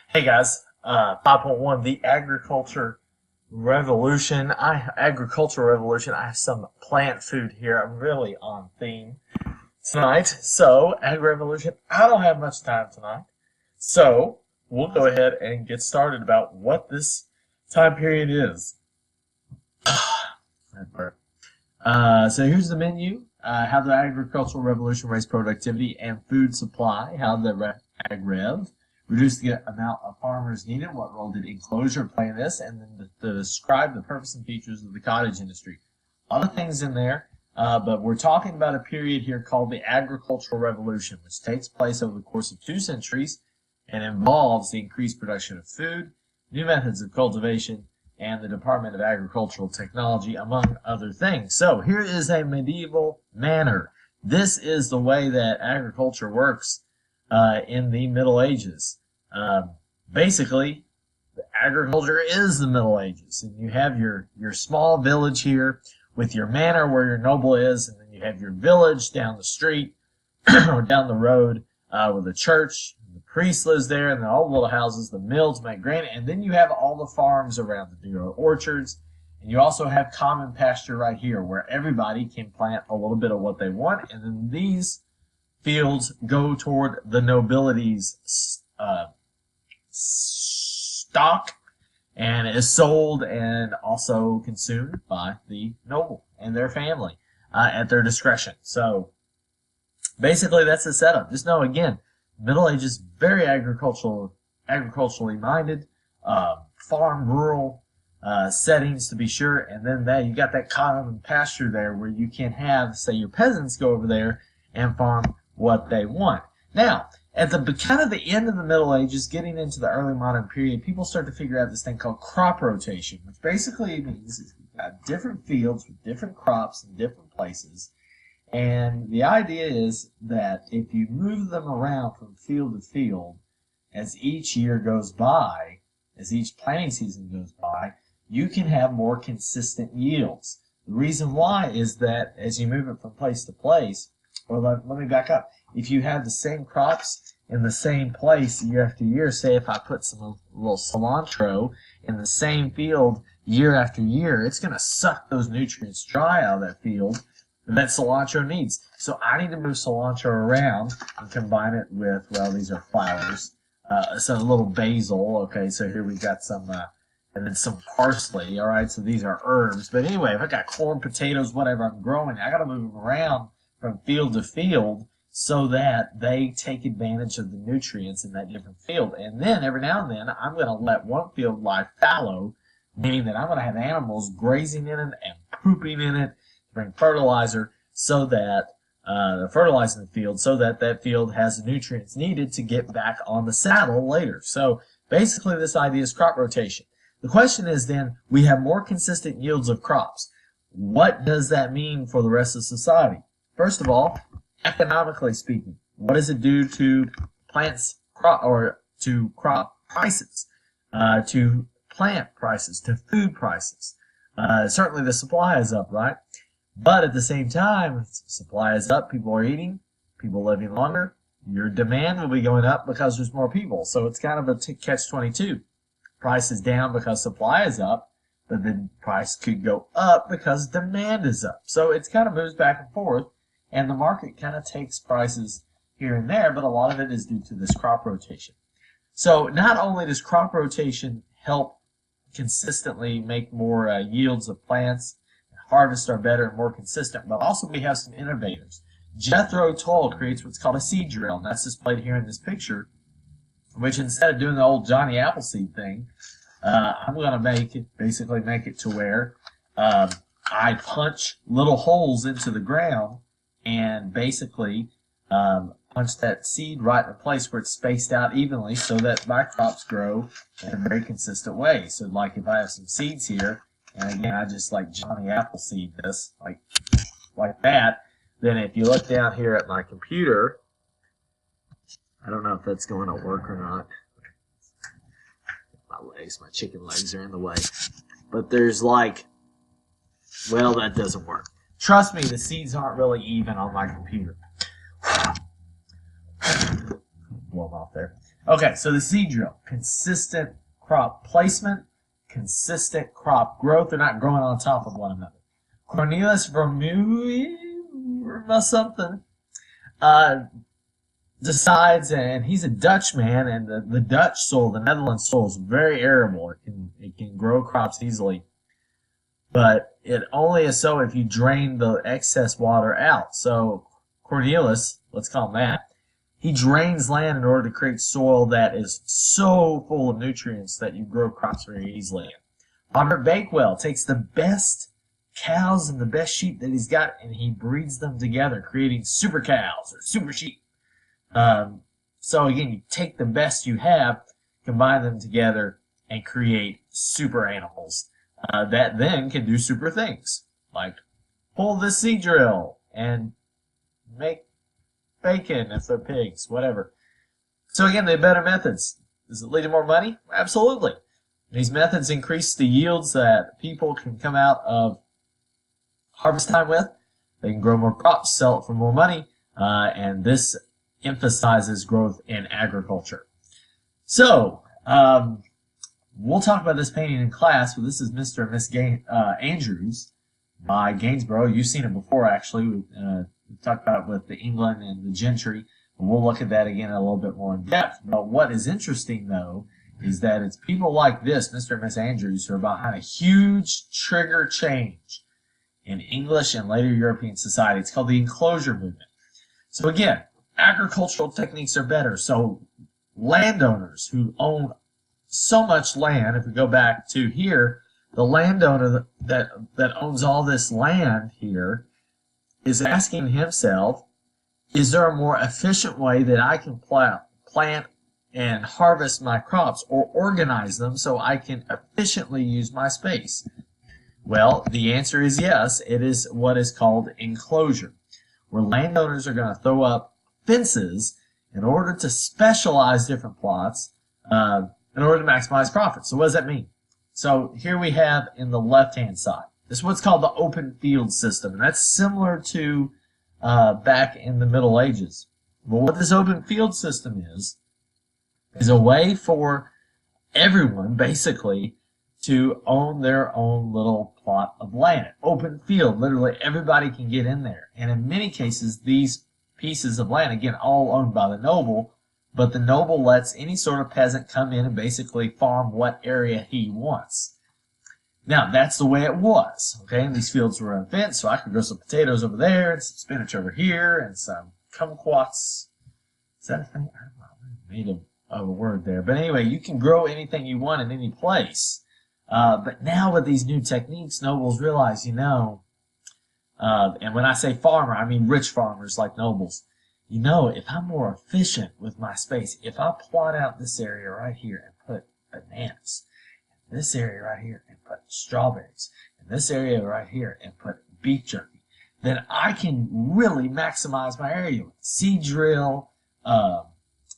Hey guys, 5.1, the agricultural revolution. I have some plant food here. I'm really on theme tonight. So, ag revolution. I don't have much time tonight. So, we'll go ahead and get started about what this time period is. So here's the menu. How the agricultural revolution raised productivity and food supply. How the ag rev reduce the amount of farmers needed. What role did enclosure play in this? And then to describe the purpose and features of the cottage industry. A lot of things in there, but we're talking about a period here called the Agricultural Revolution, which takes place over the course of 2 centuries and involves the increased production of food, new methods of cultivation, and the Department of Agricultural Technology, among other things. So here is a medieval manor. This is the way that agriculture works in the Middle Ages. Basically, agriculture is the Middle Ages, and you have your small village here with your manor where your noble is, and then you have your village down the street or down the road with a church. The priest lives there, and then all the little houses, the mill to make grain, and then you have all the farms around the orchards, and you also have common pasture right here where everybody can plant a little bit of what they want, and then these fields go toward the nobility's stock and is sold and also consumed by the noble and their family at their discretion. So basically that's the setup. Just know, again, Middle Ages, very agriculturally minded, farm, rural settings to be sure, and then you got that common pasture there where you can have, say, your peasants go over there and farm what they want. Now, at the kind of the end of the Middle Ages, getting into the early modern period, people start to figure out this thing called crop rotation, which basically means you've got different fields with different crops in different places. And the idea is that if you move them around from field to field, as each year goes by, as each planting season goes by, you can have more consistent yields. The reason why is that as you move it from place to place, or let me back up. If you have the same crops in the same place year after year, say if I put some little cilantro in the same field year after year, it's going to suck those nutrients dry out of that field that cilantro needs. So I need to move cilantro around and combine it with, well, these are flowers. So a little basil. Okay, so here we've got some, and then some parsley. All right, so these are herbs. But anyway, if I got corn, potatoes, whatever I'm growing, I got to move them around from field to field so that they take advantage of the nutrients in that different field. And then every now and then, I'm going to let one field lie fallow, meaning that I'm going to have animals grazing in it and pooping in it to bring fertilizer so that fertilizing the field so that that field has the nutrients needed to get back on the saddle later. So basically this idea is crop rotation. The question is then, we have more consistent yields of crops. What does that mean for the rest of society? First of all, economically speaking, what does it do to crop prices, to plant prices, to food prices? Certainly the supply is up, right? But at the same time, supply is up, people are eating, people living longer, your demand will be going up because there's more people. So it's kind of a catch-22. Price is down because supply is up, but then price could go up because demand is up. So it kind of moves back and forth, and the market kind of takes prices here and there, but a lot of it is due to this crop rotation. So not only does crop rotation help consistently make more yields of plants, harvests are better and more consistent, but also we have some innovators. Jethro Tull creates what's called a seed drill, and that's displayed here in this picture, which instead of doing the old Johnny Appleseed thing, I'm going to basically make it to where I punch little holes into the ground and basically punch that seed right in a place where it's spaced out evenly so that my crops grow in a very consistent way. So like if I have some seeds here, and again I just like Johnny Appleseed this, like that, then if you look down here at my computer, I don't know if that's going to work or not. My chicken legs are in the way. But there's well, that doesn't work. Trust me, the seeds aren't really even on my computer. Blow them off there. Okay, so the seed drill, consistent crop placement, consistent crop growth. They're not growing on top of one another. Cornelius Vermeulen, something, decides, and he's a Dutch man, and the Dutch soil, the Netherlands soil, is very arable. It can grow crops easily, but it only is so if you drain the excess water out. So Cornelius, let's call him that, he drains land in order to create soil that is so full of nutrients that you grow crops very easily in. Robert Bakewell takes the best cows and the best sheep that he's got, and he breeds them together, creating super cows or super sheep. So again, you take the best you have, combine them together, and create super animals that then can do super things, like pull this seed drill and make bacon if they're pigs, whatever. So again, they have better methods. Does it lead to more money? Absolutely. These methods increase the yields that people can come out of harvest time with. They can grow more crops, sell it for more money, and this emphasizes growth in agriculture. So, we'll talk about this painting in class, but this is Mr. and Miss Andrews by Gainsborough. You've seen it before, actually. We talked about it with the England and the gentry, and we'll look at that again a little bit more in depth. But what is interesting, though, is that it's people like this, Mr. and Miss Andrews, who are behind a huge trigger change in English and later European society. It's called the enclosure movement. So again, agricultural techniques are better. So landowners who own so much land, if we go back to here, the landowner that owns all this land here is asking himself, is there a more efficient way that I can plant and harvest my crops or organize them so I can efficiently use my space? Well, the answer is yes. It is what is called enclosure, where landowners are going to throw up fences in order to specialize different plots in order to maximize profit. So what does that mean? So here we have in the left-hand side, this is what's called the open field system, and that's similar to back in the Middle Ages. But what this open field system is a way for everyone, basically, to own their own little plot of land. Open field, literally everybody can get in there. And in many cases, these pieces of land, again, all owned by the noble, but the noble lets any sort of peasant come in and basically farm what area he wants. Now, that's the way it was, okay? And these fields were unfenced, so I could grow some potatoes over there, and some spinach over here, and some kumquats. Is that a thing? I don't know. I made a word there. But anyway, you can grow anything you want in any place. But now with these new techniques, nobles realize, and when I say farmer, I mean rich farmers like nobles. If I'm more efficient with my space, if I plot out this area right here and put bananas, and this area right here and put strawberries, and this area right here and put beef jerky, then I can really maximize my area with seed drill,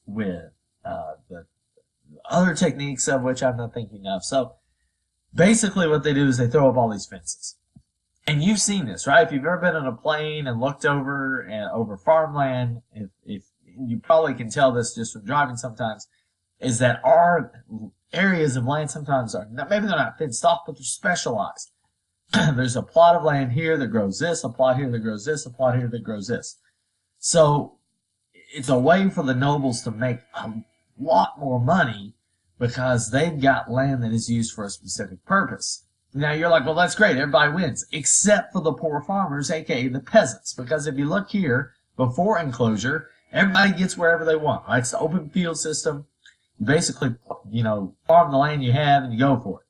with the other techniques of which I'm not thinking of. So basically what they do is they throw up all these fences. And you've seen this, right? If you've ever been on a plane and looked over farmland, if you probably can tell this just from driving sometimes, is that our areas of land sometimes are maybe they're not fenced off, but they're specialized. There's a plot of land here that grows this, a plot here that grows this, a plot here that grows this. So it's a way for the nobles to make a lot more money because they've got land that is used for a specific purpose. Now you're like, well, that's great, everybody wins, except for the poor farmers, aka the peasants. Because if you look here, before enclosure, everybody gets wherever they want, right? It's the open field system. You basically, farm the land you have and you go for it.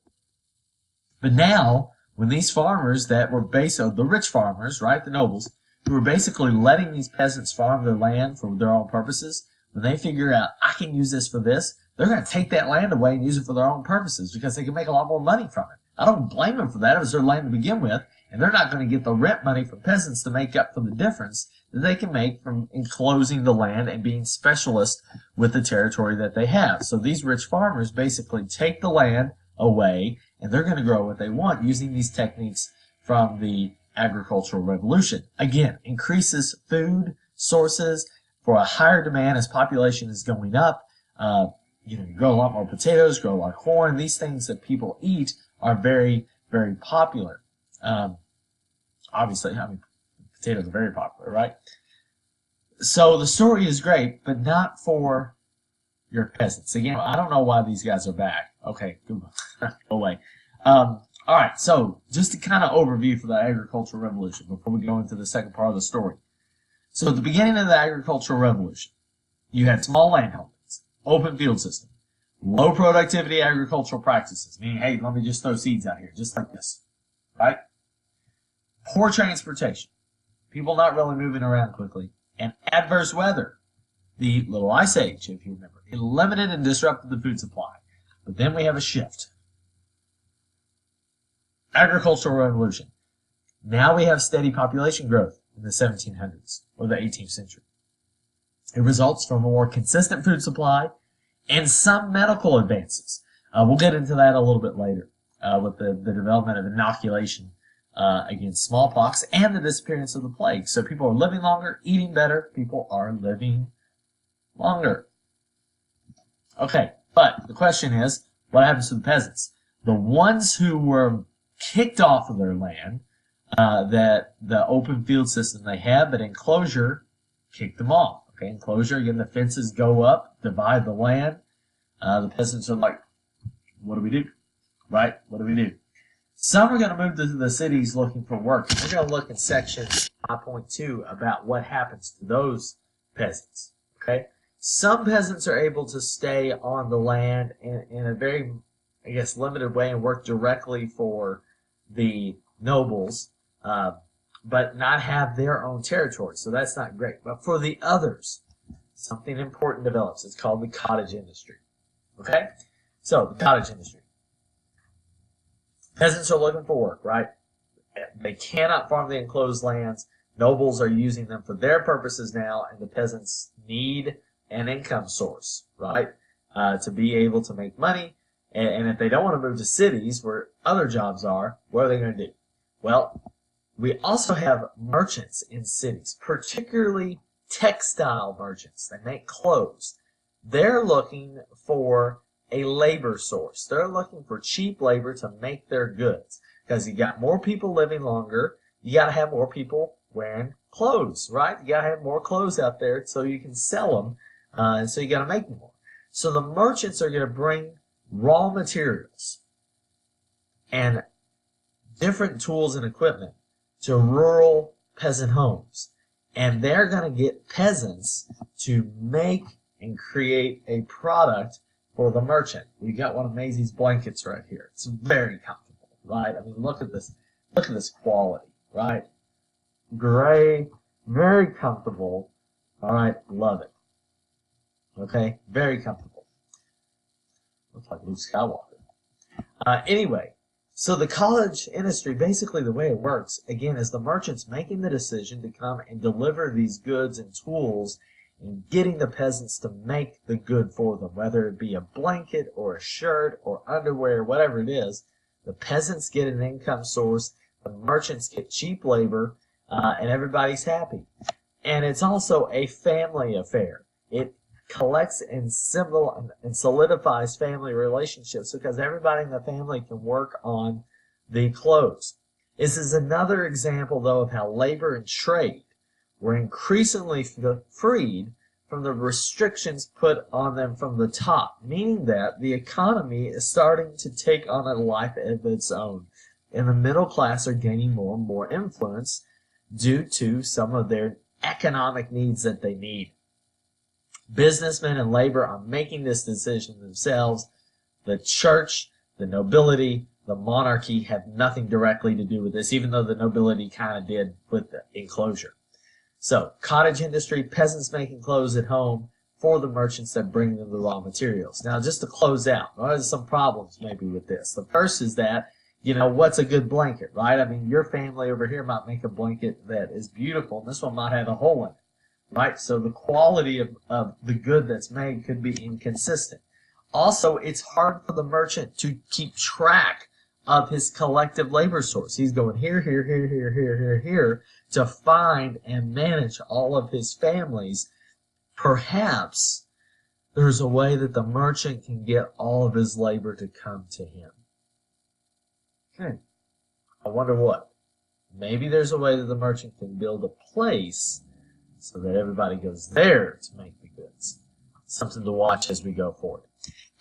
But now, when these farmers that were the rich farmers, right, the nobles, who were basically letting these peasants farm their land for their own purposes, when they figure out, I can use this for this, they're going to take that land away and use it for their own purposes because they can make a lot more money from it. I don't blame them for that. It was their land to begin with, and they're not going to get the rent money from peasants to make up for the difference that they can make from enclosing the land and being specialist with the territory that they have. So these rich farmers basically take the land away, and they're going to grow what they want using these techniques from the agricultural revolution. Again, increases food sources for a higher demand as population is going up. You grow a lot more potatoes, grow a lot of corn. These things that people eat are very, very popular. Obviously, potatoes are very popular, right? So the story is great, but not for your peasants. Again, I don't know why these guys are back. Okay, go away. All right, so just to kind of overview for the agricultural revolution before we go into the second part of the story. So at the beginning of the agricultural revolution, you had small landholdings, open field system, low productivity agricultural practices, meaning, hey, let me just throw seeds out here, just like this, right? Poor transportation, people not really moving around quickly, and adverse weather, the Little Ice Age, if you remember. It limited and disrupted the food supply. But then we have a shift. Agricultural revolution. Now we have steady population growth in the 1700s or the 18th century. It results from a more consistent food supply and some medical advances. We'll get into that a little bit later with the development of inoculation against smallpox and the disappearance of the plague. So people are living longer, eating better. People are living longer. Okay, but the question is, what happens to the peasants? The ones who were kicked off of their land, that the open field system they had, but enclosure kicked them off. Okay, enclosure, again, the fences go up, divide the land. The peasants are like, what do we do? Right? What do we do? Some are going to move to the cities looking for work. We're going to look in section 5.2 about what happens to those peasants. Okay? Some peasants are able to stay on the land in a very, limited way and work directly for the nobles, but not have their own territory. So that's not great. But for the others, something important develops. It's called the cottage industry. Okay? So, the cottage industry. Peasants are looking for work, right? They cannot farm the enclosed lands. Nobles are using them for their purposes now, and the peasants need an income source, right? To be able to make money. And if they don't want to move to cities where other jobs are, what are they going to do? Well, we also have merchants in cities, particularly textile merchants. They make clothes. They're looking for a labor source. They're looking for cheap labor to make their goods. Because you got more people living longer, you got to have more people wearing clothes, right? You got to have more clothes out there so you can sell them. And so you got to make more. So the merchants are going to bring raw materials and different tools and equipment to rural peasant homes. And they're going to get peasants to make and create a product for the merchant. We got one of Maisie's blankets right here. It's very comfortable, right? I mean, look at this. Look at this quality, right? Gray, very comfortable. All right, love it. Okay, very comfortable. Looks like Luke Skywalker. Anyway, so the cottage industry, basically the way it works, again, is the merchants making the decision to come and deliver these goods and tools and getting the peasants to make the good for them, whether it be a blanket or a shirt or underwear, whatever it is. The peasants get an income source, the merchants get cheap labor, and everybody's happy. And it's also a family affair. It collects and solidifies family relationships because everybody in the family can work on the clothes. This is another example, though, of how labor and trade were increasingly freed from the restrictions put on them from the top, meaning that the economy is starting to take on a life of its own, and the middle class are gaining more and more influence due to some of their economic needs that they need. Businessmen and labor are making this decision themselves. The church, the nobility, the monarchy have nothing directly to do with this, even though the nobility kind of did with the enclosure. So, cottage industry, peasants making clothes at home for the merchants that bring them the raw materials. Now, just to close out, there's some problems maybe with this. The first is that, what's a good blanket, right? I mean, your family over here might make a blanket that is beautiful, and this one might have a hole in it. Right, so the quality of the good that's made could be inconsistent. Also, it's hard for the merchant to keep track of his collective labor source. He's going here, here, here, here, here, here, here to find and manage all of his families. Perhaps there's a way that the merchant can get all of his labor to come to him. I wonder what. Maybe there's a way that the merchant can build a place so that everybody goes there to make the goods. Something to watch as we go forward.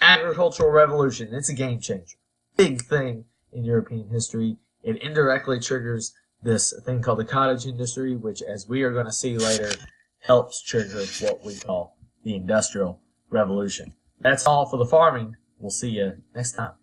Agricultural revolution, it's a game changer. Big thing in European history. It indirectly triggers this thing called the cottage industry, which, as we are going to see later, helps trigger what we call the Industrial Revolution. That's all for the farming. We'll see you next time.